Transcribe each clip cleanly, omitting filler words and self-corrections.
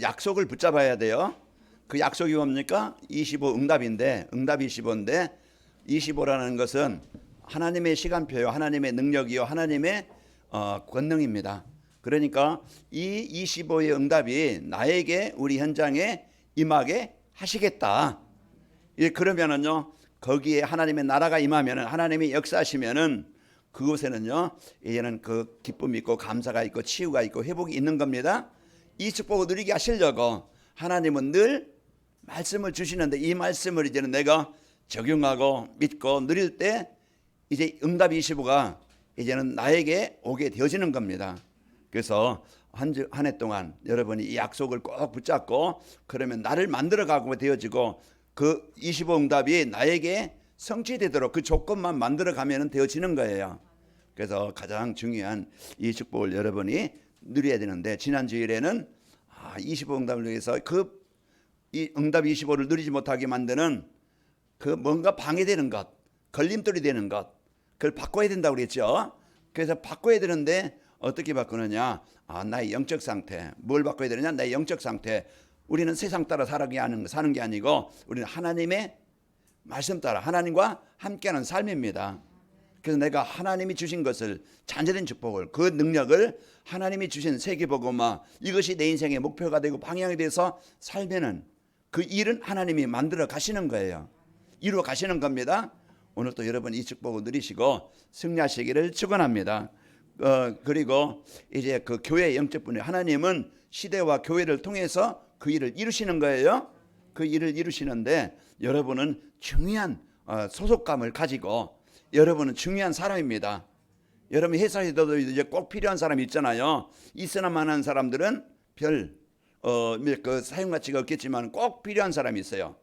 약속을 붙잡아야 돼요. 그 약속이 뭡니까? 25 응답인데, 응답이 25인데 25라는 것은 하나님의 시간표요, 하나님의 능력이요, 하나님의 권능입니다. 그러니까 이 25의 응답이 나에게 우리 현장에 임하게 하시겠다. 그러면은요, 거기에 하나님의 나라가 임하면은, 하나님이 역사하시면은 그곳에는요, 이제는 그 기쁨이 있고 감사가 있고 치유가 있고 회복이 있는 겁니다. 이 축복을 누리게 하시려고 하나님은 늘 말씀을 주시는데, 이 말씀을 이제는 내가 적용하고 믿고 누릴 때 이제 응답 25가 이제는 나에게 오게 되어지는 겁니다. 그래서 한 해 동안 여러분이 이 약속을 꼭 붙잡고, 그러면 나를 만들어가고 되어지고, 그 25 응답이 나에게 성취되도록 그 조건만 만들어가면 되어지는 거예요. 그래서 가장 중요한 이 축복을 여러분이 누려야 되는데, 지난 주일에는 25 응답을 위해서 이 응답 25를 누리지 못하게 만드는 그 뭔가 방해되는 것, 걸림돌이 되는 것, 그걸 바꿔야 된다고 그랬죠. 그래서 바꿔야 되는데 어떻게 바꾸느냐? 나의 영적 상태. 뭘 바꿔야 되느냐? 나의 영적 상태. 우리는 세상 따라 사는 게 아니고 우리는 하나님의 말씀 따라 하나님과 함께하는 삶입니다. 그래서 내가 하나님이 주신 것을, 잠재된 축복을, 그 능력을, 하나님이 주신 세계복음화, 이것이 내 인생의 목표가 되고 방향이 돼서 살면은 그 일은 하나님이 만들어 가시는 거예요. 이루어 가시는 겁니다. 오늘 또 여러분 이 축복을 누리시고 승리하시기를 축원합니다. 그리고 이제 그 교회의 영적 분야, 하나님은 시대와 교회를 통해서 그 일을 이루시는 거예요. 그 일을 이루시는데 여러분은 중요한 소속감을 가지고, 여러분은 중요한 사람입니다. 여러분 회사에도 이제 꼭 필요한 사람이 있잖아요. 있으나마나한 사람들은 그 사용 가치가 없겠지만 꼭 필요한 사람이 있어요.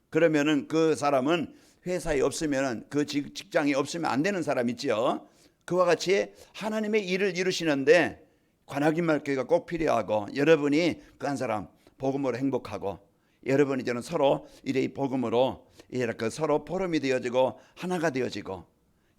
그러면은 그 사람은 회사에 없으면, 그 직장이 없으면 안 되는 사람 있지요. 그와 같이 하나님의 일을 이루시는데 관악인 말교회가 꼭 필요하고, 여러분이 그 한 사람 복음으로 행복하고, 여러분이 저는 서로 이래 복음으로 이렇게 서로 포럼이 되어지고 하나가 되어지고,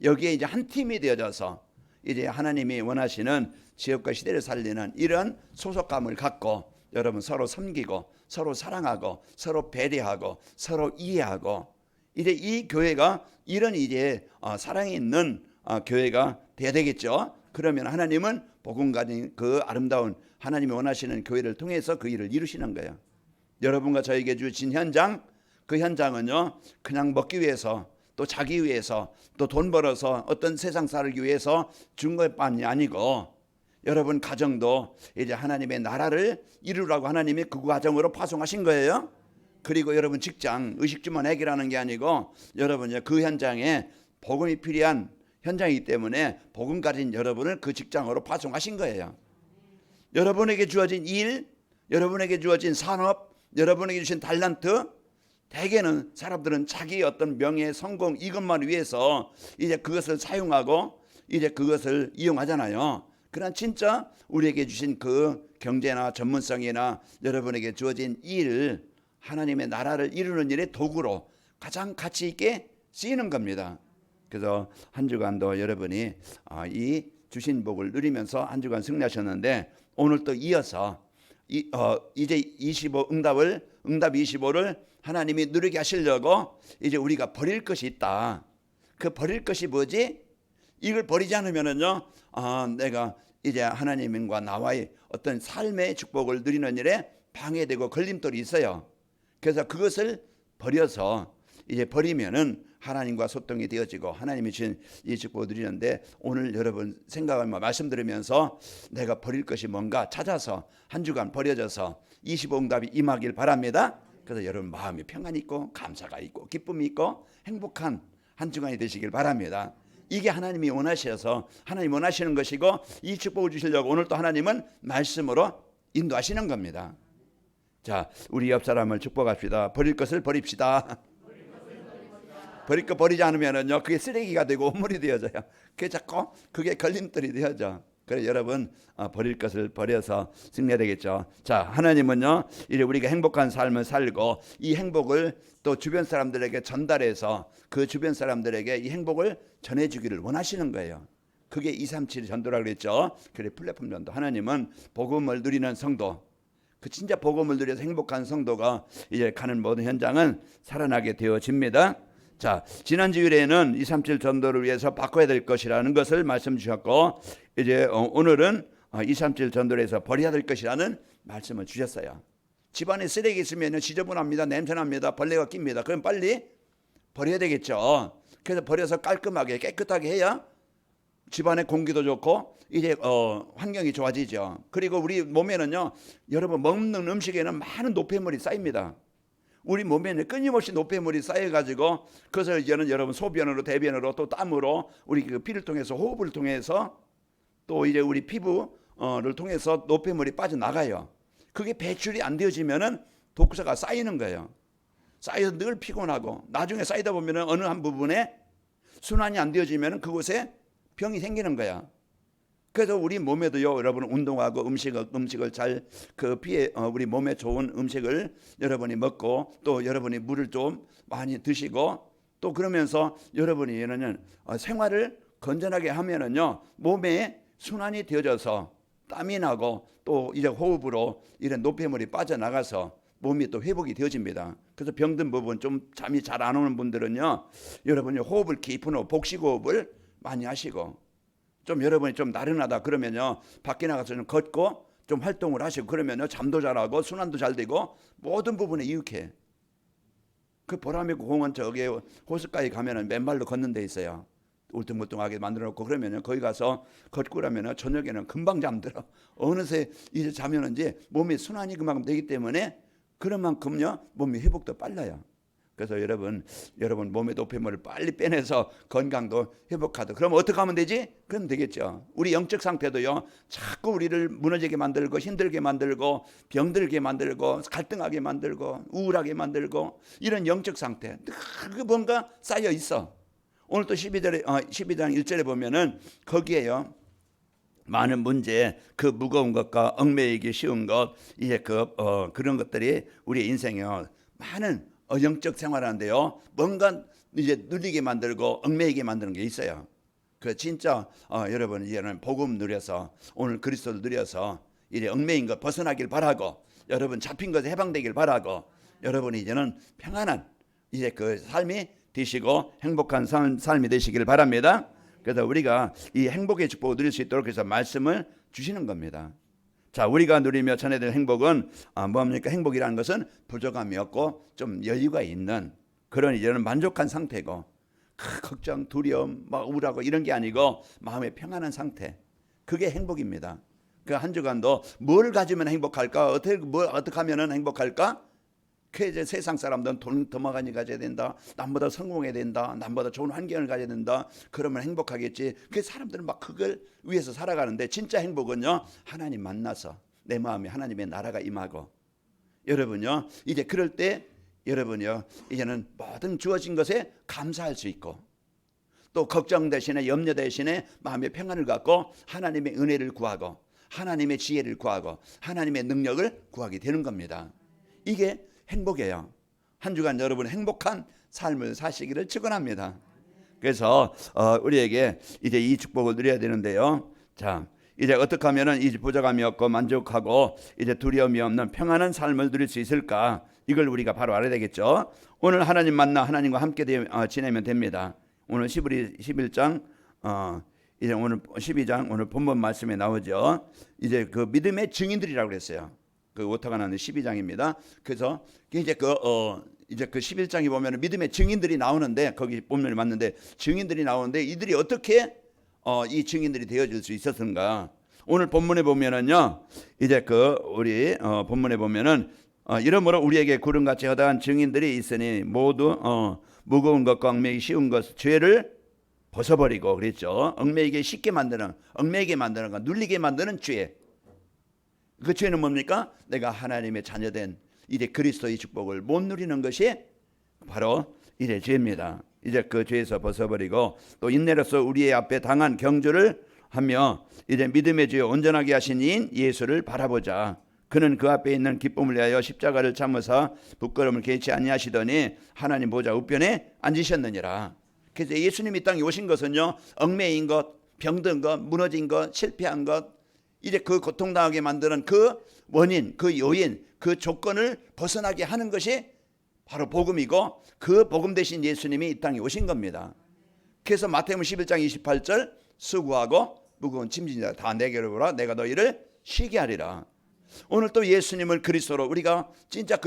여기에 이제 한 팀이 되어져서 이제 하나님이 원하시는 지역과 시대를 살리는 이런 소속감을 갖고, 여러분 서로 섬기고 서로 사랑하고 서로 배려하고 서로 이해하고, 이제 이 교회가 이런 이제 사랑이 있는 교회가 돼야 되겠죠. 그러면 하나님은 복음 가진 그 아름다운 하나님이 원하시는 교회를 통해서 그 일을 이루시는 거예요. 여러분과 저에게 주신 현장, 그 현장은요, 그냥 먹기 위해서, 또 자기 위해서, 또 돈 벌어서 어떤 세상 살기 위해서 준 것만이 아니고, 여러분 가정도 이제 하나님의 나라를 이루라고 하나님이 그 과정으로 파송하신 거예요. 그리고 여러분 직장, 의식주만 해결하는 게 아니고, 여러분 그 현장에 복음이 필요한 현장이기 때문에 복음 가진 여러분을 그 직장으로 파송하신 거예요. 여러분에게 주어진 일, 여러분에게 주어진 산업, 여러분에게 주신 달란트, 대개는 사람들은 자기의 어떤 명예, 성공, 이것만 위해서 이제 그것을 사용하고 이제 그것을 이용하잖아요. 그러나 진짜 우리에게 주신 그 경제나 전문성이나 여러분에게 주어진 일, 하나님의 나라를 이루는 일의 도구로 가장 가치 있게 쓰이는 겁니다. 그래서 한 주간도 여러분이 이 주신 복을 누리면서 한 주간 승리하셨는데, 오늘 또 이어서 이제 25 응답 25를 하나님이 누리게 하시려고 이제 우리가 버릴 것이 있다. 그 버릴 것이 뭐지? 이걸 버리지 않으면은요, 내가 이제 하나님과 나와의 어떤 삶의 축복을 누리는 일에 방해되고 걸림돌이 있어요. 그래서 그것을 버려서 이제 버리면은 하나님과 소통이 되어지고 하나님이 주신 이 축복을 누리는데, 오늘 여러분 생각하며 말씀 들으면서 내가 버릴 것이 뭔가 찾아서 한 주간 버려져서 25 응답이 임하길 바랍니다. 그래서 여러분 마음이 평안이 있고 감사가 있고 기쁨이 있고 행복한 한 주간이 되시길 바랍니다. 이게 하나님이 원하셔서 하나님 원하시는 것이고, 이 축복을 주시려고 오늘 또 하나님은 말씀으로 인도하시는 겁니다. 자, 우리 옆 사람을 축복합시다. 버릴 것을 버립시다. 버릴 거 버리지 않으면은요, 그게 쓰레기가 되고 오물이 되어져요. 그게 자꾸 그게 걸림돌이 되어져. 그래서 여러분 버릴 것을 버려서 승리해야 되겠죠. 자, 하나님은요, 이제 우리가 행복한 삶을 살고 이 행복을 또 주변 사람들에게 전달해서 그 주변 사람들에게 이 행복을 전해주기를 원하시는 거예요. 그게 237 전도라고 그랬죠. 그래 플랫폼 전도. 하나님은 복음을 누리는 성도, 그 진짜 복음을 누려서 행복한 성도가 이제 가는 모든 현장은 살아나게 되어집니다. 자, 지난 주일에는 237 전도를 위해서 바꿔야 될 것이라는 것을 말씀 주셨고, 이제 오늘은 237 전도를 해서 버려야 될 것이라는 말씀을 주셨어요. 집안에 쓰레기 있으면 지저분합니다. 냄새납니다. 벌레가 낍니다. 그럼 빨리 버려야 되겠죠. 그래서 버려서 깔끔하게 깨끗하게 해야 집안의 공기도 좋고 이제 환경이 좋아지죠. 그리고 우리 몸에는요, 여러분 먹는 음식에는 많은 노폐물이 쌓입니다. 우리 몸에는 끊임없이 노폐물이 쌓여가지고 그것을 이제는 여러분 소변으로 대변으로 또 땀으로 우리 그 피를 통해서 호흡을 통해서 또 이제 우리 피부를 통해서 노폐물이 빠져나가요. 그게 배출이 안 되어지면은 독소가 쌓이는 거예요. 쌓여서 늘 피곤하고 나중에 쌓이다 보면은 어느 한 부분에 순환이 안 되어지면은 그곳에 병이 생기는 거야. 그래서 우리 몸에도요, 여러분 운동하고 음식을 잘 그 피에 우리 몸에 좋은 음식을 여러분이 먹고 또 여러분이 물을 좀 많이 드시고 또 그러면서 여러분이 생활을 건전하게 하면은요, 몸에 순환이 되어져서 땀이 나고 또 이제 호흡으로 이런 노폐물이 빠져나가서 몸이 또 회복이 되어집니다. 그래서 병든 부분 좀 잠이 잘 안 오는 분들은요, 여러분이 호흡을 깊은 호흡, 복식호흡을 많이 하시고 좀 여러분이 좀 나른하다 그러면요, 밖에 나가서 좀 걷고 좀 활동을 하시고 그러면요, 잠도 잘하고 순환도 잘 되고 모든 부분에 이육해. 그 보라매고 공원 저기 호숫가에 가면은 맨발로 걷는 데 있어요. 울퉁불퉁하게 만들어 놓고 그러면은 거기 가서 걷고 그러면은 저녁에는 금방 잠들어. 어느새 이제 자면은 이제 몸이 순환이 그만큼 되기 때문에 그런 만큼요, 몸이 회복도 빨라요. 그래서 여러분 몸의 노폐물을 빨리 빼내서 건강도 회복하도록. 그럼 어떻게 하면 되지? 그럼 되겠죠. 우리 영적 상태도요, 자꾸 우리를 무너지게 만들고 힘들게 만들고 병들게 만들고 갈등하게 만들고 우울하게 만들고 이런 영적 상태 그 뭔가 쌓여 있어. 오늘 또 12장 1절에 보면은 거기에요, 많은 문제, 그 무거운 것과 얽매이기 쉬운 것, 이제 그런 것들이 우리 인생에 많은 영적 생활하는데요, 뭔가 이제 눌리게 만들고 얽매이게 만드는 게 있어요. 그 진짜 여러분 이제는 복음 누려서 오늘 그리스도를 누려서 이제 얽매인 것 벗어나길 바라고, 여러분 잡힌 것에 해방되길 바라고, 여러분이 이제는 평안한 이제 그 삶이 되시고 행복한 삶이 되시길 바랍니다. 그래서 우리가 이 행복의 축복을 누릴 수 있도록 그래서 말씀을 주시는 겁니다. 자, 우리가 누리며 전해드릴 행복은 뭡니까? 행복이라는 것은 부족함이 없고 좀 여유가 있는 그런 이제는 만족한 상태고, 걱정, 두려움, 막 우울하고 이런 게 아니고 마음의 평안한 상태, 그게 행복입니다. 그 한 주간도 뭘 가지면 행복할까? 어떻게 하면 행복할까? 그 이제 세상 사람들은 돈 더 많이 가져야 된다, 남보다 성공해야 된다, 남보다 좋은 환경을 가져야 된다, 그러면 행복하겠지. 그 사람들은 막 그걸 위해서 살아가는데 진짜 행복은요, 하나님 만나서 내 마음에 하나님의 나라가 임하고, 여러분요 이제 그럴 때 여러분요 이제는 모든 주어진 것에 감사할 수 있고 또 걱정 대신에 염려 대신에 마음의 평안을 갖고 하나님의 은혜를 구하고 하나님의 지혜를 구하고 하나님의 능력을 구하게 되는 겁니다. 이게 행복이에요. 한 주간 여러분 행복한 삶을 사시기를 축원합니다. 그래서 우리에게 이제 이 축복을 누려야 되는데요. 자, 이제 어떻게 하면은 이 부족함이 없고 만족하고 이제 두려움이 없는 평안한 삶을 누릴 수 있을까? 이걸 우리가 바로 알아야 되겠죠. 오늘 하나님 만나 하나님과 함께 지내면 됩니다. 오늘 11장 이제 오늘 12장 오늘 본문 말씀에 나오죠. 이제 그 믿음의 증인들이라고 그랬어요. 그 오타가 나는 12장입니다. 그래서 이제 이제 그 11장에 보면 믿음의 증인들이 나오는데 거기 본문에 맞는데 증인들이 나오는데 이들이 어떻게 이 증인들이 되어질 수 있었는가? 오늘 본문에 보면은요, 이제 우리 본문에 보면은 이러므로 우리에게 구름같이 허다한 증인들이 있으니 모두 무거운 것과 얽매이기 쉬운 것 죄를 벗어버리고 그랬죠. 얽매이게 쉽게 만드는, 얽매이게 만드는 것, 눌리게 만드는 죄. 그 죄는 뭡니까? 내가 하나님의 자녀된 이제 그리스도의 축복을 못 누리는 것이 바로 이제 죄입니다. 이제 그 죄에서 벗어버리고 또 인내로서 우리의 앞에 당한 경주를 하며 이제 믿음의 주여 온전하게 하신 이인 예수를 바라보자. 그는 그 앞에 있는 기쁨을 위하여 십자가를 참으사 부끄러움을 개치 아니하시더니 하나님 보좌 우편에 앉으셨느니라. 그래서 예수님이 이 땅에 오신 것은요, 얽매인 것, 병든 것, 무너진 것, 실패한 것, 이제 그 고통당하게 만드는 그 원인, 그 요인, 그 조건을 벗어나게 하는 것이 바로 복음이고, 그 복음 대신 예수님이 이 땅에 오신 겁니다. 그래서 마태복음 11장 28절, 수고하고 무거운 짐진 자 다 내게로 오라, 내가 너희를 쉬게 하리라. 오늘 또 예수님을 그리스도로 우리가 진짜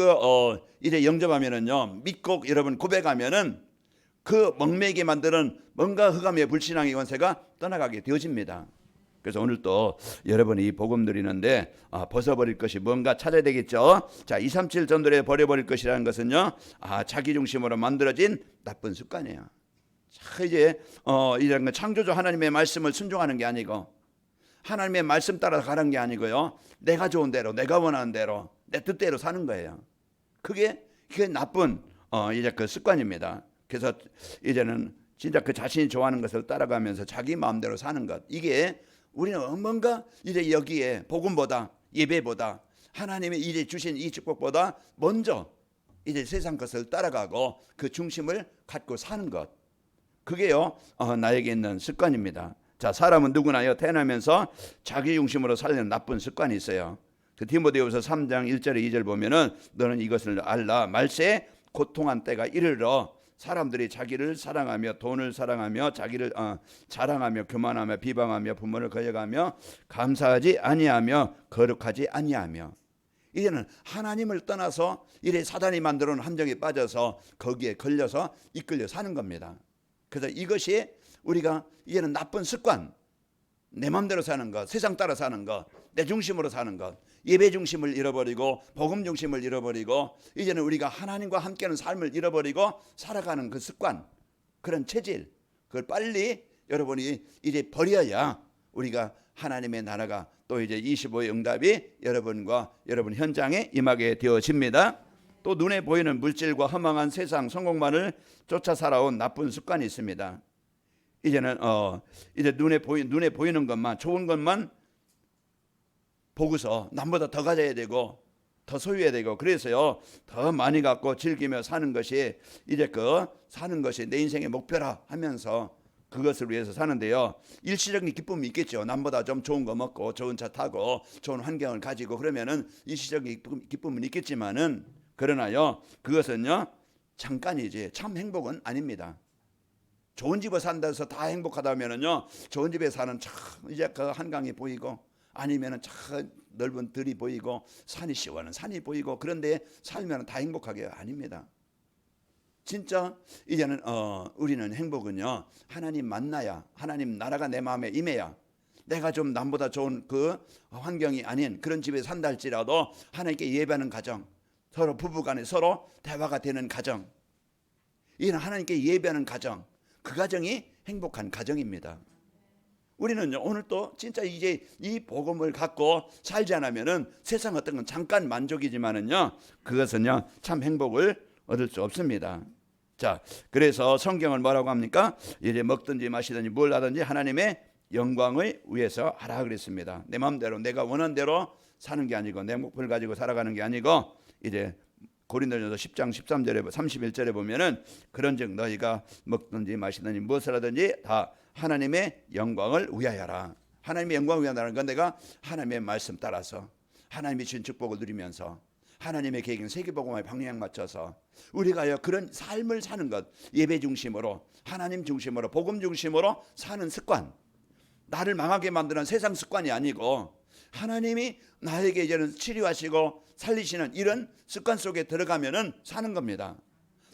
이제 영접하면은요, 믿고 여러분 고백하면은 그 멍매게 만드는 뭔가 흑암의 불신앙의 권세가 떠나가게 되어집니다. 그래서 오늘 또 여러분이 이 복음 드리는데 벗어버릴 것이 뭔가 찾아야 되겠죠. 자, 237 전도에 버려버릴 것이라는 것은요, 자기 중심으로 만들어진 나쁜 습관이에요. 자, 이제 이런 창조주 하나님의 말씀을 순종하는 게 아니고, 하나님의 말씀 따라 가는 게 아니고요, 내가 좋은 대로, 내가 원하는 대로, 내 뜻대로 사는 거예요. 그게 나쁜 이제 그 습관입니다. 그래서 이제는 진짜 그 자신이 좋아하는 것을 따라가면서 자기 마음대로 사는 것, 이게 우리는 뭔가 이제 여기에 복음보다, 예배보다, 하나님이 이제 주신 이 축복보다 먼저 이제 세상 것을 따라가고 그 중심을 갖고 사는 것, 그게요 나에게 있는 습관입니다. 자, 사람은 누구나요 태어나면서 자기 중심으로 살려는 나쁜 습관이 있어요. 그 디모데후서 3장 1절 2절 보면은 너는 이것을 알라, 말세에 고통한 때가 이르러 사람들이 자기를 사랑하며 돈을 사랑하며 자기를 자랑하며 교만하며 비방하며 부모를 거역하며 감사하지 아니하며 거룩하지 아니하며, 이제는 하나님을 떠나서 이래 사단이 만들어놓은 함정에 빠져서 거기에 걸려서 이끌려 사는 겁니다. 그래서 이것이 우리가 이제는 나쁜 습관, 내 마음대로 사는 것, 세상 따라 사는 것, 내 중심으로 사는 것, 예배 중심을 잃어버리고 복음 중심을 잃어버리고, 이제는 우리가 하나님과 함께하는 삶을 잃어버리고 살아가는 그 습관, 그런 체질, 그걸 빨리 여러분이 이제 버려야 우리가 하나님의 나라가 또 이제 25의 응답이 여러분과 여러분 현장에 임하게 되어집니다. 또 눈에 보이는 물질과 허망한 세상 성공만을 쫓아 살아온 나쁜 습관이 있습니다. 이제는 이제 눈에 보이는 것만, 좋은 것만 보고서 남보다 더 가져야 되고 더 소유해야 되고, 그래서요 더 많이 갖고 즐기며 사는 것이 이제 사는 것이 내 인생의 목표라 하면서 그것을 위해서 사는데요, 일시적인 기쁨이 있겠죠. 남보다 좀 좋은 거 먹고 좋은 차 타고 좋은 환경을 가지고 그러면은 일시적인 기쁨은 있겠지만은, 그러나요 그것은요 잠깐이지 참 행복은 아닙니다. 좋은 집에 산다 해서 다 행복하다면은요, 좋은 집에 사는 참 이제 그 한강이 보이고, 아니면은 참 넓은 들이 보이고, 산이 시원한 산이 보이고, 그런데 살면 다 행복하게 아닙니다. 진짜 이제는 우리는 행복은요 하나님 만나야, 하나님 나라가 내 마음에 임해야, 내가 좀 남보다 좋은 그 환경이 아닌 그런 집에 산다 할지라도 하나님께 예배하는 가정, 서로 부부간에 서로 대화가 되는 가정, 이는 하나님께 예배하는 가정, 그 가정이 행복한 가정입니다. 우리는 오늘 또 진짜 이제 이 복음을 갖고 살지 않으면은 세상 어떤 건 잠깐 만족이지만은요, 그것은요 참 행복을 얻을 수 없습니다. 자, 그래서 성경은 뭐라고 합니까? 이제 먹든지 마시든지 뭘 하든지 하나님의 영광을 위해서 하라 그랬습니다. 내 마음대로 내가 원하는 대로 사는 게 아니고, 내 목표를 가지고 살아가는 게 아니고, 이제 고린도전서 10장 13절에 31절에 보면은 그런즉 너희가 먹든지 마시든지 무엇을 하든지 다 하나님의 영광을 위하여라. 하나님의 영광을 위하여라는 건 내가 하나님의 말씀 따라서 하나님이 주신 축복을 누리면서 하나님의 계획인 세계복음화의 방향 맞춰서 우리가 그런 삶을 사는 것, 예배 중심으로 하나님 중심으로 복음 중심으로 사는 습관, 나를 망하게 만드는 세상 습관이 아니고 하나님이 나에게 이제는 치료하시고 살리시는 이런 습관 속에 들어가면은 사는 겁니다.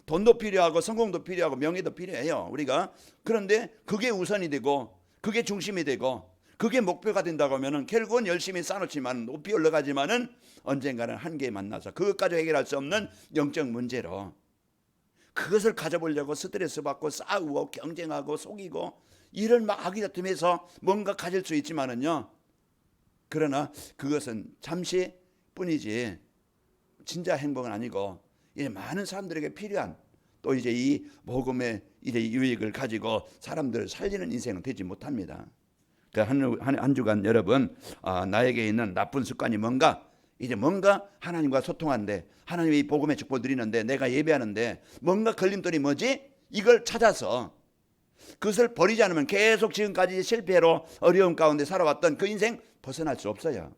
돈도 필요하고 성공도 필요하고 명예도 필요해요, 우리가. 그런데 그게 우선이 되고 그게 중심이 되고 그게 목표가 된다고 하면은 결국은 열심히 쌓아놓지만 높이 올라가지만은 언젠가는 한계에 만나서 그것까지 해결할 수 없는 영적 문제로 그것을 가져보려고 스트레스 받고 싸우고 경쟁하고 속이고 이런 막 악의다툼해서 뭔가 가질 수 있지만은요, 그러나 그것은 잠시 뿐이지 진짜 행복은 아니고, 이제 많은 사람들에게 필요한 또 이제 이 복음의 이제 유익을 가지고 사람들을 살리는 인생은 되지 못합니다. 한 주간 여러분, 나에게 있는 나쁜 습관이 뭔가, 이제 뭔가 하나님과 소통하는데, 하나님의 이 복음의 축복을 누리는데, 내가 예배하는데 뭔가 걸림돌이 뭐지? 이걸 찾아서 그것을 버리지 않으면 계속 지금까지 실패로 어려움 가운데 살아왔던 그 인생 벗어날 수 없어요.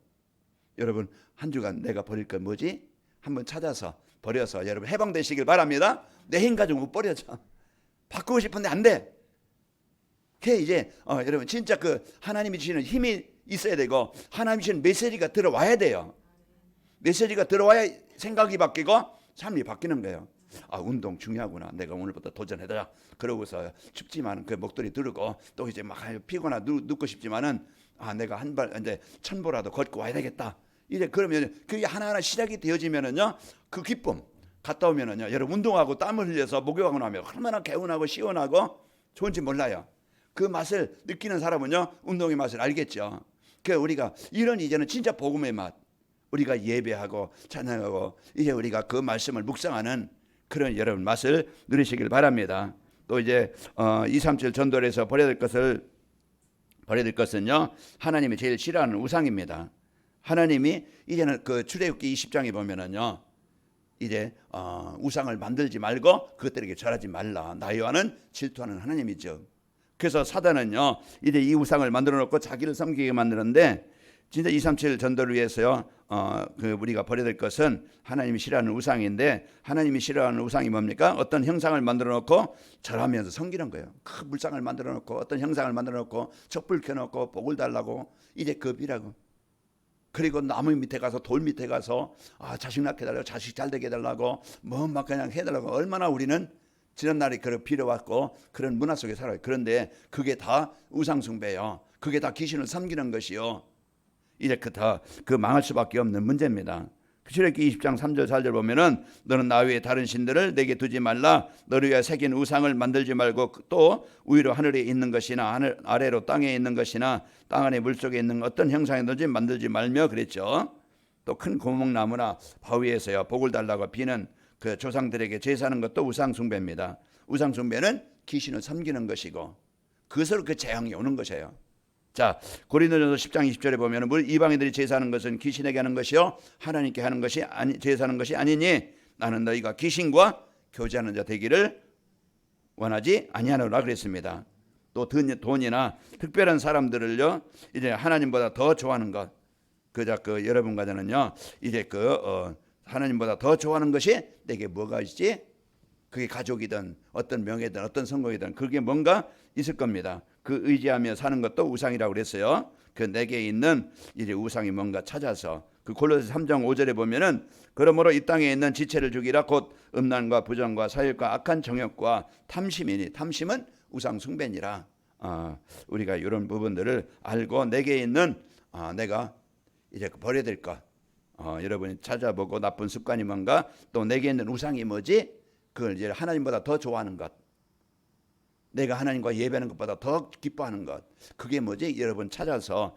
여러분 한 주간 내가 버릴 건 뭐지? 한번 찾아서 버려서 여러분 해방되시길 바랍니다. 내 힘 가지고 못 버려져. 바꾸고 싶은데 안 돼. 그게 이제 여러분 진짜 그 하나님이 주시는 힘이 있어야 되고 하나님이 주시는 메시지가 들어와야 돼요. 메시지가 들어와야 생각이 바뀌고 삶이 바뀌는 거예요. 운동 중요하구나. 내가 오늘부터 도전해라. 그러고서 춥지만 그 목도리 두르고 또 이제 막 피곤하 눕고 싶지만은 내가 한 발 이제 1000보라도 걷고 와야 되겠다. 이제 그러면 그게 하나하나 시작이 되어지면은요 그 기쁨 갔다 오면은요 여러분 운동하고 땀을 흘려서 목욕하고 나면 얼마나 개운하고 시원하고 좋은지 몰라요. 그 맛을 느끼는 사람은요 운동의 맛을 알겠죠. 그 우리가 이런 이제는 진짜 복음의 맛. 우리가 예배하고 찬양하고 이제 우리가 그 말씀을 묵상하는 그런 여러분 맛을 누리시길 바랍니다. 또 이제 237 전도에서 버려야 될 것은요 하나님이 제일 싫어하는 우상입니다. 하나님이 이제는 그 출애굽기 20장에 보면은요 이제 우상을 만들지 말고 그것들에게 절하지 말라. 나와는 질투하는 하나님이죠. 그래서 사단은요 이제 이 우상을 만들어 놓고 자기를 섬기게 만드는데 진짜 237 전도를 위해서요 그 우리가 버려야 될 것은 하나님이 싫어하는 우상인데 하나님이 싫어하는 우상이 뭡니까? 어떤 형상을 만들어 놓고 절하면서 섬기는 거예요. 큰 물상을 만들어 놓고 어떤 형상을 만들어 놓고 촛불 켜놓고 복을 달라고 이제 급이라고. 그리고 나무 밑에 가서 돌 밑에 가서 자식 낳게 해달라고 자식 잘 되게 해달라고 뭐 막 그냥 해달라고. 얼마나 우리는 지난날에 그런 빌어왔고 그런 문화 속에 살아요. 그런데 그게 다 우상숭배요. 그게 다 귀신을 섬기는 것이요. 이제 그 망할 수밖에 없는 문제입니다. 출애굽기 20장 3절 4절 보면은 너는 나 외에 다른 신들을 내게 두지 말라. 너를 위하여 새긴 우상을 만들지 말고 또 위로 하늘에 있는 것이나 하늘 아래로 땅에 있는 것이나 땅 안에 물속에 있는 어떤 형상이든지 만들지 말며 그랬죠. 또 큰 고목나무나 바위에서요 복을 달라고 비는 그 조상들에게 제사하는 것도 우상숭배입니다. 우상숭배는 귀신을 섬기는 것이고 그것으로 그 재앙이 오는 것이에요. 자, 고린도전서 10장 20절에 보면 이방인들이 제사하는 것은 귀신에게 하는 것이요 하나님께 하는 것이 제사하는 것이 아니니 나는 너희가 귀신과 교제하는 자 되기를 원하지 아니하노라 그랬습니다. 또 돈이나 특별한 사람들을요 이제 하나님보다 더 좋아하는 것. 그 여러분과는 이제 하나님보다 더 좋아하는 것이 내게 뭐가 있지? 그게 가족이든 어떤 명예든 어떤 성공이든 그게 뭔가 있을 겁니다. 그 의지하며 사는 것도 우상이라고 그랬어요. 그 내게 있는 이제 우상이 뭔가 찾아서 그 골로새 3장 5절에 보면은 그러므로 이 땅에 있는 지체를 죽이라 곧 음란과 부정과 사욕과 악한 정욕과 탐심이니 탐심은 우상 숭배니라. 우리가 이런 부분들을 알고 내게 있는 내가 이제 버려야 될 것 여러분이 찾아보고 나쁜 습관이 뭔가 또 내게 있는 우상이 뭐지? 그걸 이제 하나님보다 더 좋아하는 것. 내가 하나님과 예배하는 것보다 더 기뻐하는 것. 그게 뭐지? 여러분 찾아서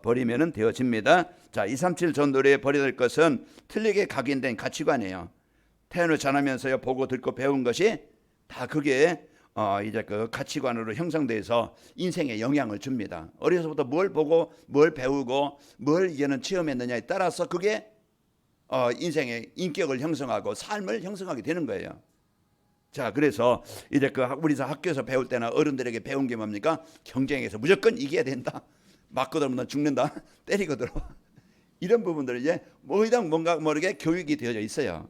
버리면 되어집니다. 자, 237 전도에 버려야 될 것은 틀리게 각인된 가치관이에요. 태어나 자라면서요 보고 듣고 배운 것이 다 그게 이제 그 가치관으로 형성돼서 인생에 영향을 줍니다. 어려서부터 뭘 보고 뭘 배우고 뭘 이제는 체험했느냐에 따라서 그게 인생의 인격을 형성하고 삶을 형성하게 되는 거예요. 자, 그래서 이제 우리 학교에서 배울 때나 어른들에게 배운 게 뭡니까? 경쟁에서 무조건 이겨야 된다. 맞고 들면 죽는다. 때리고 들어. 이런 부분들이 이제 뭔가 모르게 교육이 되어져 있어요.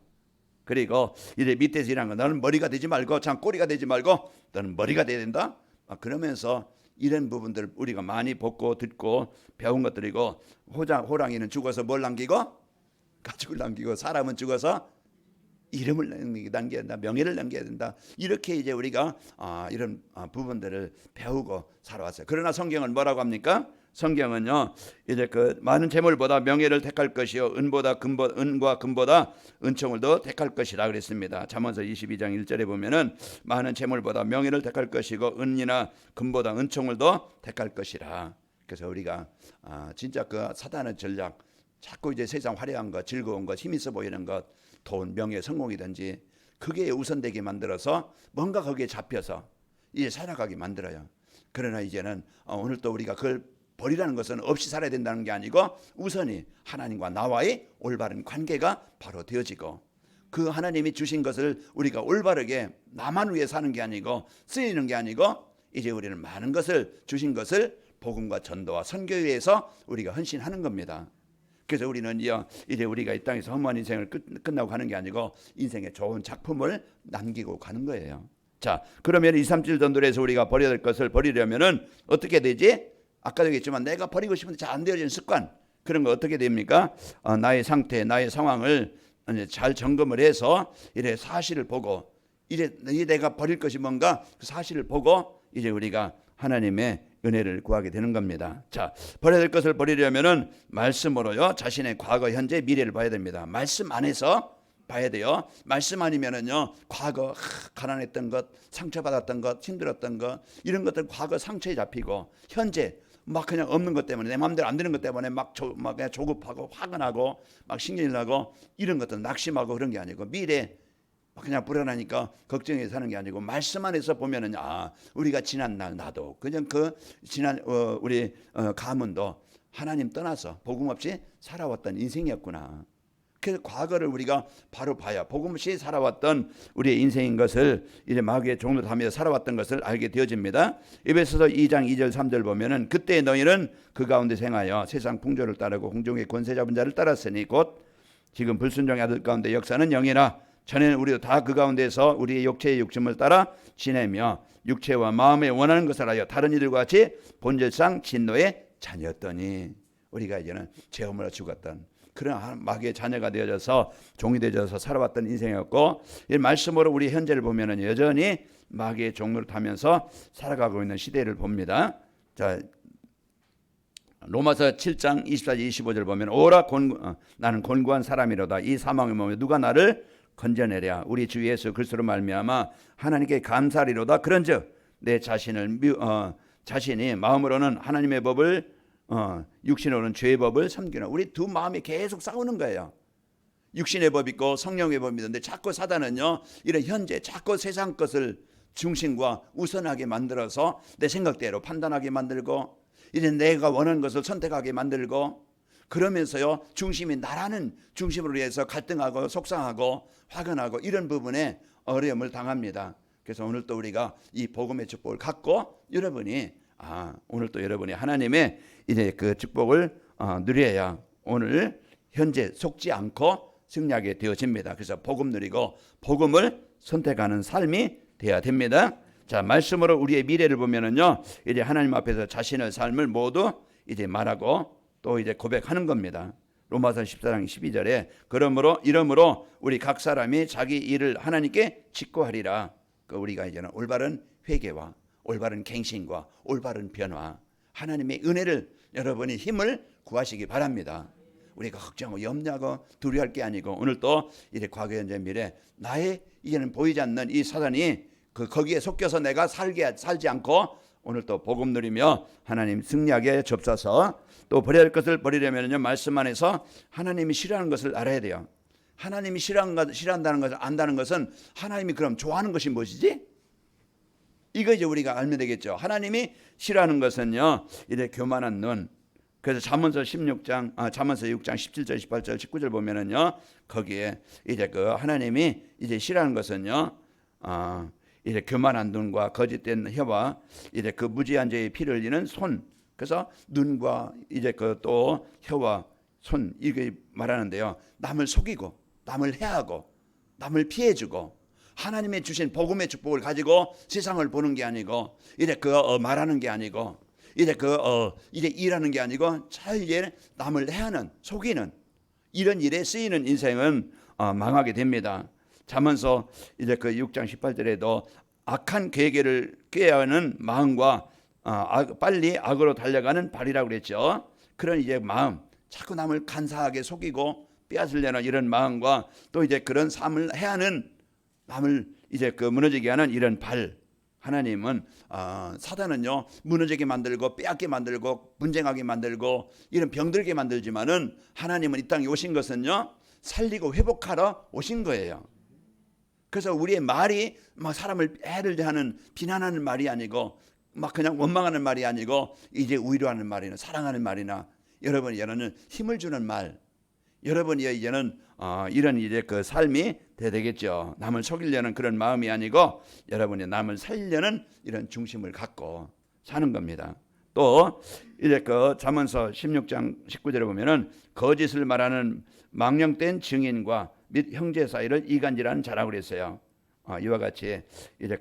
그리고 이제 밑에서 일하는 거 너는 머리가 되지 말고 참 꼬리가 되지 말고 너는 머리가 돼야 된다. 그러면서 이런 부분들 우리가 많이 보고 듣고 배운 것들이고 호랑이는 죽어서 뭘 남기고 가축을 남기고 사람은 죽어서 이름을 남겨야 된다. 명예를 남겨야 된다. 이렇게 이제 우리가 이런 부분들을 배우고 살아왔어요. 그러나 성경은 뭐라고 합니까? 성경은요 이제 그 많은 재물보다 명예를 택할 것이요 은과 금보다 은총을 더 택할 것이라 그랬습니다. 잠언서 22장 1절에 보면은 많은 재물보다 명예를 택할 것이고 은이나 금보다 은총을 더 택할 것이라. 그래서 우리가 진짜 그 사단의 전략 자꾸 이제 세상 화려한 것, 즐거운 것, 힘있어 보이는 것, 돈, 명예, 성공이든지 그게 우선되게 만들어서 뭔가 거기에 잡혀서 이제 살아가게 만들어요. 그러나 이제는 오늘 또 우리가 그걸 버리라는 것은 없이 살아야 된다는 게 아니고 우선이 하나님과 나와의 올바른 관계가 바로 되어지고 그 하나님이 주신 것을 우리가 올바르게 나만 위해 사는 게 아니고 쓰이는 게 아니고 이제 우리는 많은 것을 주신 것을 복음과 전도와 선교에 위해서 우리가 헌신하는 겁니다. 그래서 우리는 이제 우리가 이 땅에서 허무한 인생을 끝나고 가는 게 아니고 인생의 좋은 작품을 남기고 가는 거예요. 자, 그러면 2, 3, 7 전도에서 우리가 버려야 될 것을 버리려면은 어떻게 되지? 아까도 얘기했지만 내가 버리고 싶은데 잘 안 되어지는 습관, 그런 거 어떻게 됩니까? 나의 상태, 나의 상황을 잘 점검을 해서 이래 사실을 보고 이제 내가 버릴 것이 뭔가 그 사실을 보고 이제 우리가 하나님의 은혜를 구하게 되는 겁니다. 자, 버려야 될 것을 버리려면은 말씀으로요, 자신의 과거, 현재, 미래를 봐야 됩니다. 말씀 안에서 봐야 돼요. 말씀 아니면은요, 과거 가난했던 것, 상처받았던 것, 힘들었던 것, 이런 것들 과거 상처에 잡히고, 현재 막 그냥 없는 것 때문에 내 마음대로 안 되는 것 때문에 막 그냥 조급하고 화가 나고 막 신경이 나고 이런 것들 낙심하고 그런 게 아니고, 미래 그냥 불안하니까 걱정해서 사는 게 아니고 말씀 안에서 보면은 우리가 지난 날 나도 그냥 지난 우리 가문도 하나님 떠나서 복음 없이 살아왔던 인생이었구나. 그래서 과거를 우리가 바로 봐야 복음 없이 살아왔던 우리의 인생인 것을 이제 마귀의 종로 하며 살아왔던 것을 알게 되어집니다. 에베소서 2장 2절 3절 보면은 그때 너희는 그 가운데 생하여 세상 풍조를 따르고 공중의 권세 잡은 자를 따랐으니 곧 지금 불순종의 아들 가운데 역사는 영이라 전에는 우리도 다 그 가운데서 우리의 육체의 욕심을 따라 지내며 육체와 마음에 원하는 것을 하여 다른 이들과 같이 본질상 진노의 자녀였더니, 우리가 이제는 죄업으로 죽었던 그런 마귀의 자녀가 되어져서 종이 되어져서 살아왔던 인생이었고, 이 말씀으로 우리 현재를 보면은 여전히 마귀의 종로를 타면서 살아가고 있는 시대를 봅니다. 자, 로마서 7장 24절 25절 보면 오라 나는 곤고한 사람이로다. 이 사망의 몸에 누가 나를 건져내랴. 우리 주 예수 그리스도로 말미암아 하나님께 감사리로다. 그런즉 내 자신이 마음으로는 하나님의 법을 육신으로는 죄의 법을 섬기는, 우리 두 마음이 계속 싸우는 거예요. 육신의 법이 있고 성령의 법이 있는데 자꾸 사단은요, 이런 현재 자꾸 세상 것을 중심과 우선하게 만들어서 내 생각대로 판단하게 만들고 이제 내가 원하는 것을 선택하게 만들고, 그러면서요 중심이 나라는 중심으로 해서 갈등하고 속상하고 화가 나고 이런 부분에 어려움을 당합니다. 그래서 오늘 또 우리가 이 복음의 축복을 갖고 여러분이 오늘 또 여러분이 하나님의 이제 그 축복을 누려야 오늘 현재 속지 않고 승리하게 되어집니다. 그래서 복음 누리고 복음을 선택하는 삶이 돼야 됩니다. 자, 말씀으로 우리의 미래를 보면은요, 이제 하나님 앞에서 자신의 삶을 모두 이제 말하고 또 이제 고백하는 겁니다. 로마서 14장 12절에 이러므로 우리 각 사람이 자기 일을 하나님께 직고하리라. 우리가 이제는 올바른 회개와 올바른 갱신과 올바른 변화, 하나님의 은혜를 여러분이 힘을 구하시기 바랍니다. 우리가 걱정하고 염려하고 두려워할 게 아니고 오늘 또 이제 과거 현재 미래 나의 이제는 보이지 않는 이 사단이 거기에 속겨서 내가 살지 않고 오늘 또 복음 누리며 하나님 승리하게 접사서 또 버려야 할 것을 버리려면요, 말씀 안에서 하나님이 싫어하는 것을 알아야 돼요. 하나님이 싫어한다는 것을 안다는 것은 하나님이 그럼 좋아하는 것이 무엇이지? 이거 이제 우리가 알면 되겠죠. 하나님이 싫어하는 것은요, 이제 교만한 눈. 그래서 잠언서 6장 17절, 18절, 19절 보면은요, 거기에 이제 하나님이 이제 싫어하는 것은요, 이제 교만한 눈과 거짓된 혀와 이제 무지한 죄의 피를 흘리는 손. 그래서 눈과 이제 또 혀와 손, 이게 말하는데요, 남을 속이고 남을 해하고 남을 피해주고 하나님의 주신 복음의 축복을 가지고 세상을 보는 게 아니고 이제 말하는 게 아니고 이제 이제 일하는 게 아니고 잘 남을 해하는, 속이는 이런 일에 쓰이는 인생은 망하게 됩니다. 잠언서 이제 6장 18절에도 악한 계획을 꾀하는 마음과 빨리 악으로 달려가는 발이라고 그랬죠. 그런 이제 마음, 자꾸 남을 간사하게 속이고 빼앗으려는 이런 마음과 또 이제 그런 삶을 해하는, 남을 이제 무너지게 하는 이런 발. 하나님은 사단은요, 무너지게 만들고 빼앗게 만들고 분쟁하게 만들고 이런 병들게 만들지만은 하나님은 이 땅에 오신 것은요, 살리고 회복하러 오신 거예요. 그래서 우리의 말이 막 사람을 애를 대하는 비난하는 말이 아니고 막 그냥 원망하는 말이 아니고 이제 위로하는 말이나 사랑하는 말이나 여러분이 이제는 힘을 주는 말, 여러분이 이제는 이런 이제 삶이 되겠죠. 남을 속이려는 그런 마음이 아니고 여러분이 남을 살리려는 이런 중심을 갖고 사는 겁니다. 또 이제 그 잠언서 16장 19절에 보면은 거짓을 말하는 망령된 증인과 및 형제 사이를 이간질하는 자라고 그랬어요. 이와 같이 이제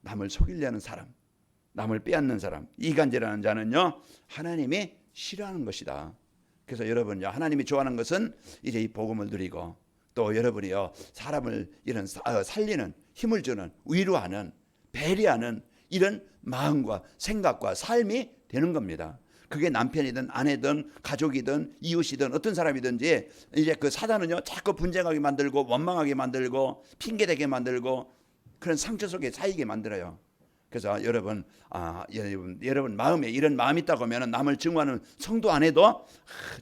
남을 속이려는 사람, 남을 빼앗는 사람, 이간질하는 자는요 하나님이 싫어하는 것이다. 그래서 여러분요 하나님이 좋아하는 것은 이제 이 복음을 누리고 또 여러분이요 사람을 이런 살리는 힘을 주는 위로하는 배려하는 이런 마음과 생각과 삶이 되는 겁니다. 그게 남편이든 아내든 가족이든 이웃이든 어떤 사람이든지 이제 그 사단은요 자꾸 분쟁하게 만들고 원망하게 만들고 핑계대게 만들고 그런 상처 속에 쌓이게 만들어요. 그래서 여러분 마음에 이런 마음이 있다고 하면 남을 증오하는 성도 안에도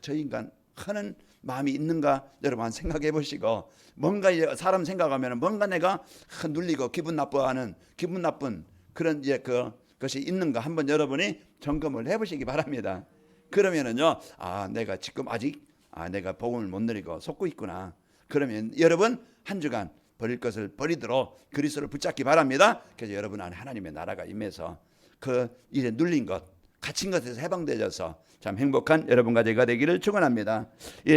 저 인간 하는 마음이 있는가 여러분 생각해 보시고 뭔가 사람 생각하면 뭔가 내가 눌리고 기분 나쁜 그런 이제 그것이 있는가 한번 여러분이 점검을 해보시기 바랍니다. 그러면은요 내가 지금 아직 내가 복음을 못 누리고 속고 있구나. 그러면 여러분 한 주간 버릴 것을 버리도록 그리스도를 붙잡기 바랍니다. 그래서 여러분 안에 하나님의 나라가 임해서 그 이제 눌린 것 갇힌 것에서 해방되어서 참 행복한 여러분과 제가 되기를 축원합니다.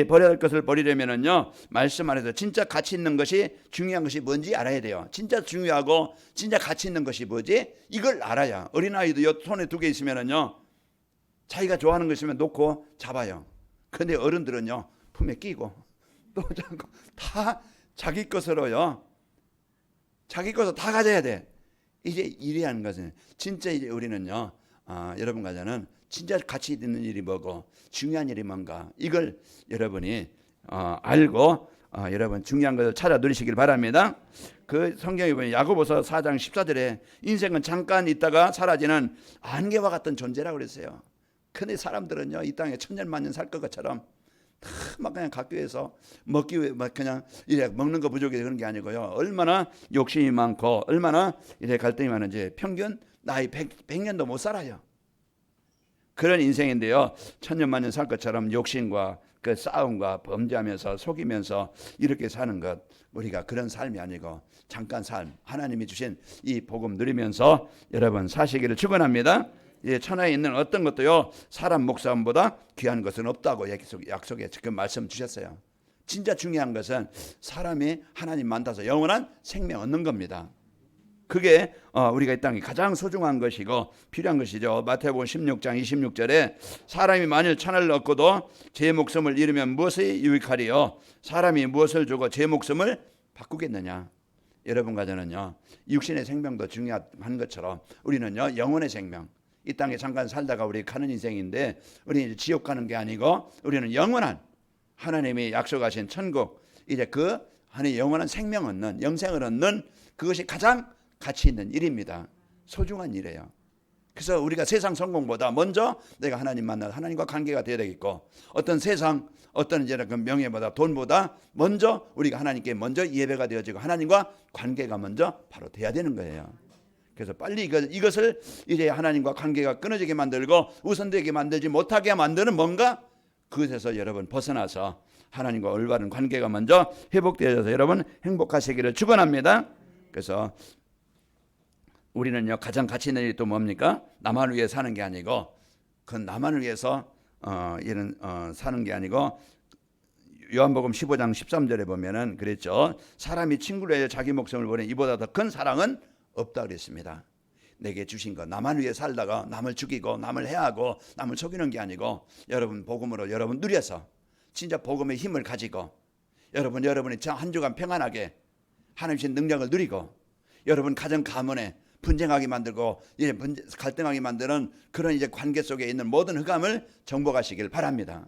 버려야 할 것을 버리려면은요 말씀 안에서 진짜 가치 있는 것이 중요한 것이 뭔지 알아야 돼요. 진짜 중요하고 진짜 가치 있는 것이 뭐지? 이걸 알아야 어린아이도 손에 두 개 있으면은요 자기가 좋아하는 거 있으면 놓고 잡아요. 그런데 어른들은요 품에 끼고 또 자꾸 다 자기 것으로요 자기 것을 다 가져야 돼. 이제 이래야 하는 것은 진짜 이제 우리는요 여러분과 저는 진짜 가치 있는 일이 뭐고 중요한 일이 뭔가 이걸 여러분이 알고 여러분 중요한 것을 찾아 누리시길 바랍니다. 그 성경에 보면 야고보서 4장 14절에 인생은 잠깐 있다가 사라지는 안개와 같은 존재라고 그랬어요. 근데 사람들은요 이 땅에 천년만년 살 것처럼 막 그냥 각교해서 먹기 위해 막 그냥 이래 먹는 거 부족해서 그런 게 아니고요. 얼마나 욕심이 많고 얼마나 이래 갈등이 많은지 평균 나이 100년도 못 살아요. 그런 인생인데요. 천년만년 살 것처럼 욕심과 그 싸움과 범죄하면서 속이면서 이렇게 사는 것 우리가 그런 삶이 아니고 잠깐 삶 하나님이 주신 이 복음 누리면서 여러분 사시기를 축원합니다. 천하에 있는 어떤 것도요 사람 목숨보다 귀한 것은 없다고 약속에 지금 말씀 주셨어요. 진짜 중요한 것은 사람이 하나님 만나서 영원한 생명 얻는 겁니다. 그게 우리가 이 땅에 가장 소중한 것이고 필요한 것이죠. 마태복음 16장 26절에 사람이 만일 천하를 얻고도 제 목숨을 잃으면 무엇이 유익하리요? 사람이 무엇을 주고 제 목숨을 바꾸겠느냐? 여러분과 저는요 육신의 생명도 중요한 것처럼 우리는요 영혼의 생명 이 땅에 잠깐 살다가 우리 가는 인생인데 우리는 지옥 가는 게 아니고 우리는 영원한 하나님이 약속하신 천국 이제 그 하나님의 영원한 생명 얻는 영생을 얻는 그것이 가장 가치 있는 일입니다. 소중한 일이에요. 그래서 우리가 세상 성공보다 먼저 내가 하나님 만나서 하나님과 관계가 되어야 되겠고 어떤 세상 어떤 이제 그 명예보다 돈보다 먼저 우리가 하나님께 먼저 예배가 되어지고 하나님과 관계가 먼저 바로 돼야 되는 거예요. 그래서 빨리 이것을 이제 하나님과 관계가 끊어지게 만들고 우선되게 만들지 못하게 만드는 뭔가 그것에서 여러분 벗어나서 하나님과 올바른 관계가 먼저 회복되어서 여러분 행복하시기를 축원합니다. 그래서 우리는요 가장 가치 있는 일이 또 뭡니까? 나만을 위해 사는 게 아니고 그건 나만을 위해서 사는 게 아니고 요한복음 15장 13절에 보면은 그랬죠. 사람이 친구를 위해 자기 목숨을 버린 이보다 더 큰 사랑은 없다 그랬습니다. 내게 주신 것 나만 위해 살다가 남을 죽이고 남을 해하고 남을 속이는 게 아니고 여러분 복음으로 여러분 누려서 진짜 복음의 힘을 가지고 여러분이 한 주간 평안하게 하나님 주신 능력을 누리고 여러분 가정 가문에 분쟁하게 만들고 갈등하게 만드는 그런 이제 관계 속에 있는 모든 흑암을 정복하시길 바랍니다.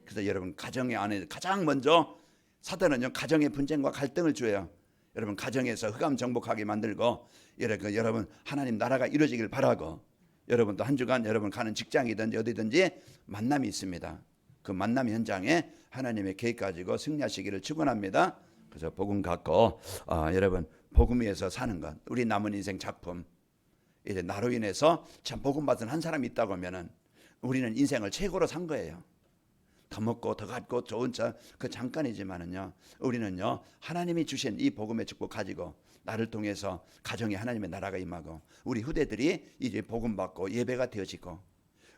그래서 여러분 가정의 안에 가장 먼저 사단은요 가정의 분쟁과 갈등을 줘요. 여러분 가정에서 흑암 정복하게 만들고 여러분 하나님 나라가 이루어지길 바라고 여러분도 한 주간 여러분 가는 직장이든지 어디든지 만남이 있습니다. 그 만남 현장에 하나님의 계획 가지고 승리하시기를 축원합니다. 그래서 복음 갖고 여러분 복음 위에서 사는 것 우리 남은 인생 작품 이제 나로 인해서 참 복음 받은 한 사람이 있다고 하면은 우리는 인생을 최고로 산 거예요. 더 먹고 더 갖고 좋은 그 잠깐이지만은요 우리는요 하나님이 주신 이 복음의 축복 가지고 나를 통해서 가정에 하나님의 나라가 임하고 우리 후대들이 이제 복음 받고 예배가 되어지고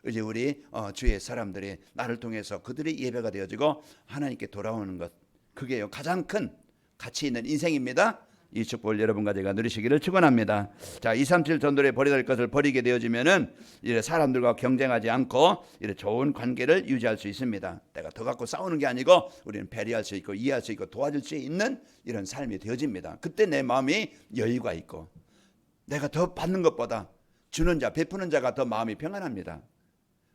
이제 우리 주의 사람들이 나를 통해서 그들의 예배가 되어지고 하나님께 돌아오는 것, 그게 가장 큰 가치 있는 인생입니다. 이 축복을 여러분과 제가 누리시기를 축원합니다. 자, 237 전도에 버려야 될 것을 버리게 되어지면은 이제 사람들과 경쟁하지 않고 이제 좋은 관계를 유지할 수 있습니다. 내가 더 갖고 싸우는 게 아니고 우리는 배려할 수 있고 이해할 수 있고 도와줄 수 있는 이런 삶이 되어집니다. 그때 내 마음이 여유가 있고 내가 더 받는 것보다 주는 자, 베푸는 자가 더 마음이 평안합니다.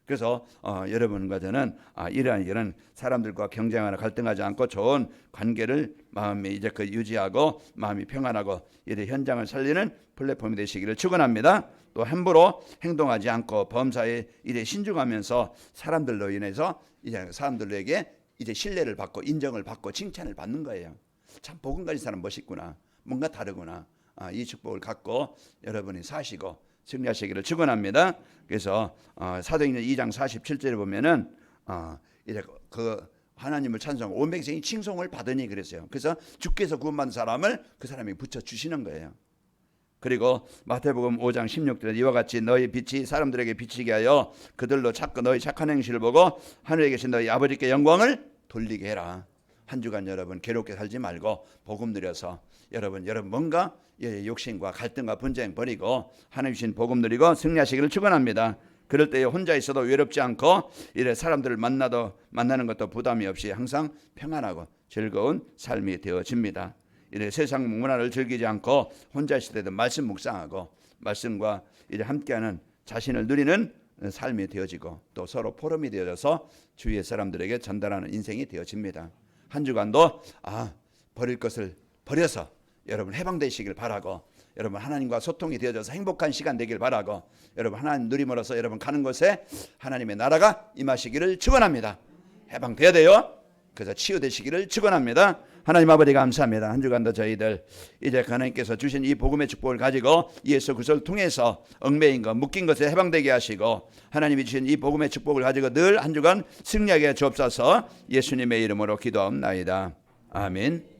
그래서 여러분과 저는 이런 사람들과 경쟁하거나 갈등하지 않고 좋은 관계를 마음에 이제 유지하고 마음이 평안하고 이런 현장을 살리는 플랫폼이 되시기를 축원합니다. 또 함부로 행동하지 않고 범사에 이래 신중하면서 사람들로 인해서 이제 사람들에게 이제 신뢰를 받고 인정을 받고 칭찬을 받는 거예요. 참 복음 가진 사람 멋있구나, 뭔가 다르구나. 이 축복을 갖고 여러분이 사시고 승리하시기를 축원합니다. 그래서 사도행전 2장 47절에 보면은 이제 그 하나님을 찬송 온 백성이 칭송을 받으니 그랬어요. 그래서 주께서 구원받은 사람을 그 사람이 붙여 주시는 거예요. 그리고 마태복음 5장 16절에 이와 같이 너희 빛이 사람들에게 비치게 하여 그들로 찾고 너희 착한 행실을 보고 하늘에 계신 너희 아버지께 영광을 돌리게 해라. 한 주간 여러분 괴롭게 살지 말고 복음 누려서 여러분 뭔가 욕심과 갈등과 분쟁 버리고 하나님 주신 복음 누리고 승리하시기를 축원합니다. 그럴 때에 혼자 있어도 외롭지 않고 이래 사람들을 만나는 것도 부담이 없이 항상 평안하고 즐거운 삶이 되어집니다. 이래 세상 문화를 즐기지 않고 혼자 있을 때도 말씀 묵상하고 말씀과 이제 함께하는 자신을 누리는 삶이 되어지고 또 서로 포럼이 되어져서 주위의 사람들에게 전달하는 인생이 되어집니다. 한 주간도 버릴 것을 버려서 여러분 해방되시길 바라고 여러분 하나님과 소통이 되어져서 행복한 시간 되길 바라고 여러분 하나님 누림으로써 여러분 가는 곳에 하나님의 나라가 임하시기를 축원합니다. 해방돼야 돼요. 그래서 치유되시기를 축원합니다. 하나님 아버지 감사합니다. 한 주간도 저희들 이제 하나님께서 주신 이 복음의 축복을 가지고 예수 그리스도를 통해서 얽매인 것 묶인 것에 해방되게 하시고 하나님이 주신 이 복음의 축복을 가지고 늘 한 주간 승리하게 주옵소서. 예수님의 이름으로 기도하옵나이다. 아멘.